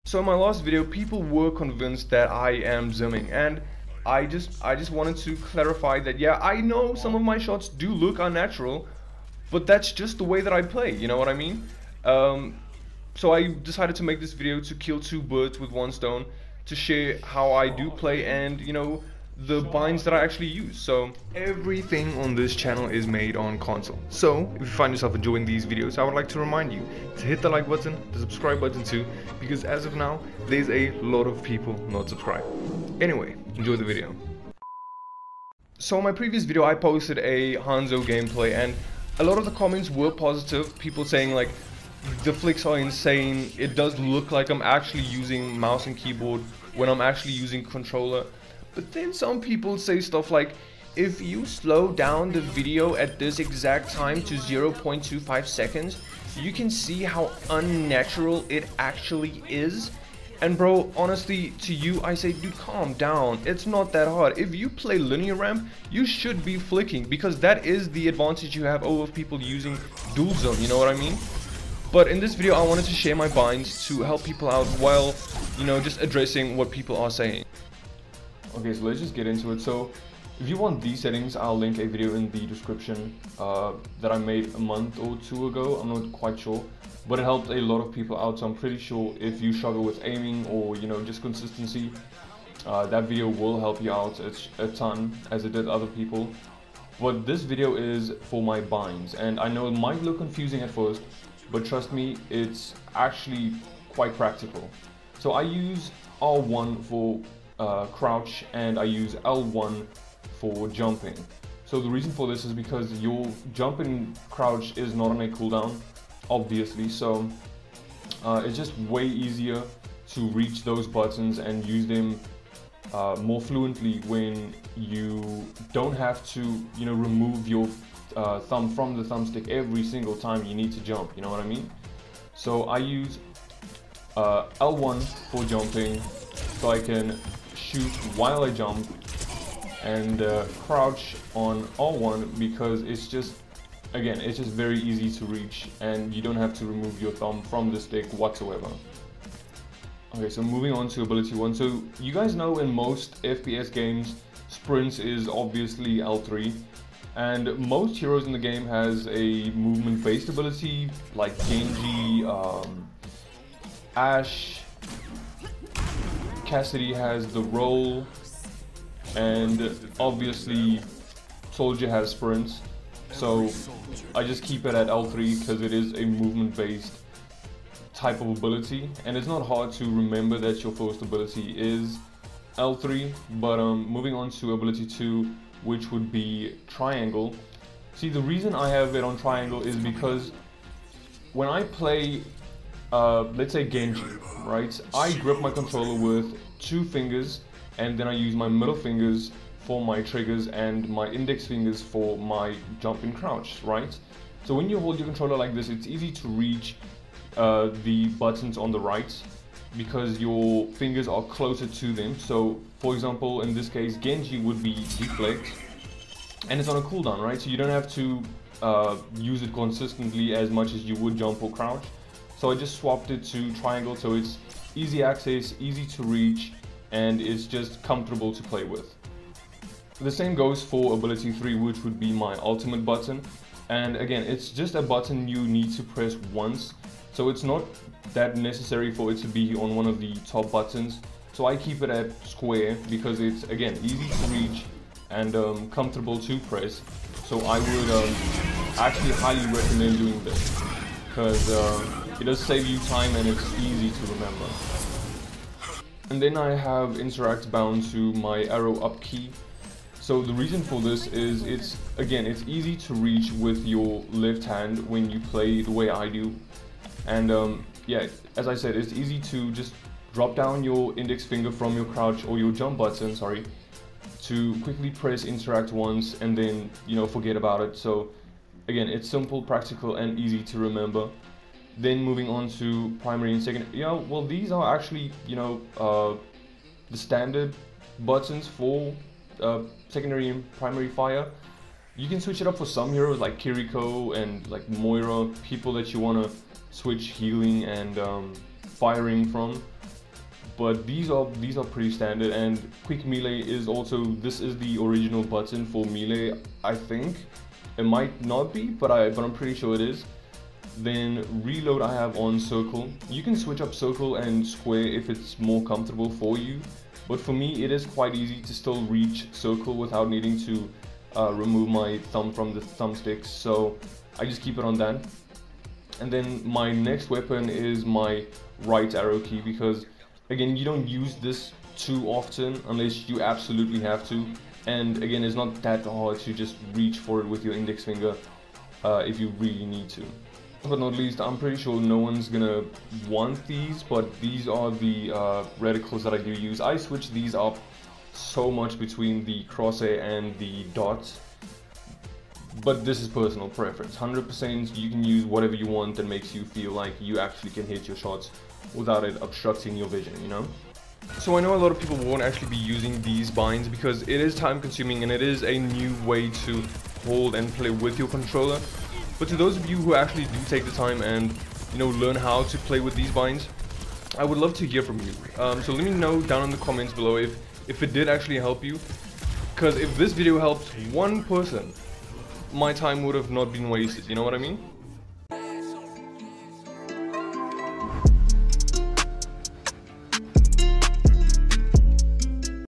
So in my last video, people were convinced that I am zooming, and I just wanted to clarify that yeah, I know some of my shots do look unnatural, but that's just the way that I play, you know what I mean? So I decided to make this video to kill two birds with one stone, to share how I do play and, you know, the binds that I actually use. So everything on this channel is made on console. So if you find yourself enjoying these videos, I would like to remind you to hit the like button, the subscribe button too, because as of now, there's a lot of people not subscribed. Anyway, enjoy the video. So in my previous video, I posted a Hanzo gameplay, and a lot of the comments were positive. People saying like, the flicks are insane, it does look like I'm actually using mouse and keyboard when I'm actually using controller. But then some people say stuff like, if you slow down the video at this exact time to 0.25 seconds, you can see how unnatural it actually is. And bro, honestly, to you I say, dude, calm down, it's not that hard. If you play linear ramp, you should be flicking, because that is the advantage you have over people using dual zone, you know what I mean? But in this video I wanted to share my binds to help people out while, you know, just addressing what people are saying. Okay, so let's just get into it. So if you want these settings, I'll link a video in the description that I made a month or two ago. I'm not quite sure, but it helped a lot of people out. So I'm pretty sure if you struggle with aiming or, you know, just consistency, that video will help you out a ton, as it did other people. But this video is for my binds, and I know it might look confusing at first, but trust me, it's actually quite practical. So I use R1 for crouch, and I use L1 for jumping. So the reason for this is because your jump and crouch is not on a cooldown, obviously, so it's just way easier to reach those buttons and use them more fluently when you don't have to, you know, remove your thumb from the thumbstick every single time you need to jump, you know what I mean? So I use L1 for jumping, so I can shoot while I jump, and crouch on R1 because it's just, again, it's just very easy to reach and you don't have to remove your thumb from the stick whatsoever. Okay, so moving on to ability 1. So you guys know in most FPS games, sprints is obviously L3, and most heroes in the game has a movement based ability like Genji, Ashe, Cassidy has the roll, and obviously Soldier has sprints. So I just keep it at L3 because it is a movement based type of ability, and it's not hard to remember that your first ability is L3. But moving on to ability 2, which would be triangle. See, the reason I have it on triangle is because when I play let's say Genji, right? I grip my controller with 2 fingers, and then I use my middle fingers for my triggers and my index fingers for my jump and crouch, right? So when you hold your controller like this, it's easy to reach the buttons on the right because your fingers are closer to them. So for example, in this case, Genji would be deflect, and it's on a cooldown, right? So you don't have to use it consistently as much as you would jump or crouch. So I just swapped it to triangle, so it's easy access, easy to reach, and it's just comfortable to play with. The same goes for ability 3, which would be my ultimate button. And again, it's just a button you need to press once, so it's not that necessary for it to be on one of the top buttons. So I keep it at square because it's, again, easy to reach and comfortable to press. So I would actually highly recommend doing this, because it does save you time and it's easy to remember. And then I have interact bound to my arrow up key. So the reason for this is it's easy to reach with your left hand when you play the way I do. And yeah, as I said, it's easy to just drop down your index finger from your crouch or your jump button, sorry, to quickly press interact once and then, you know, forget about it. So again, it's simple, practical, and easy to remember. Then moving on to primary and secondary. You know, well, these are actually, you know, the standard buttons for secondary and primary fire. You can switch it up for some heroes like Kiriko and like Moira, people that you want to switch healing and firing from. but these are pretty standard. And quick melee is also, this is the original button for melee, I think. It might not be, but I'm pretty sure it is. Then reload I have on circle. You can switch up circle and square if it's more comfortable for you, but for me it is quite easy to still reach circle without needing to remove my thumb from the thumbsticks, so I just keep it on that. And then my next weapon is my right arrow key, because again, you don't use this too often unless you absolutely have to, and again, it's not that hard to just reach for it with your index finger if you really need to. But not least, I'm pretty sure no one's gonna want these, but these are the reticles that I do use. I switch these up so much between the crosshair and the dots, but this is personal preference. 100% you can use whatever you want that makes you feel like you actually can hit your shots without it obstructing your vision, you know? So I know a lot of people won't actually be using these binds because it is time consuming and it is a new way to hold and play with your controller. But to those of you who actually do take the time and, you know, learn how to play with these binds, I would love to hear from you. So let me know down in the comments below if it did actually help you. Because if this video helped one person, my time would have not been wasted, you know what I mean?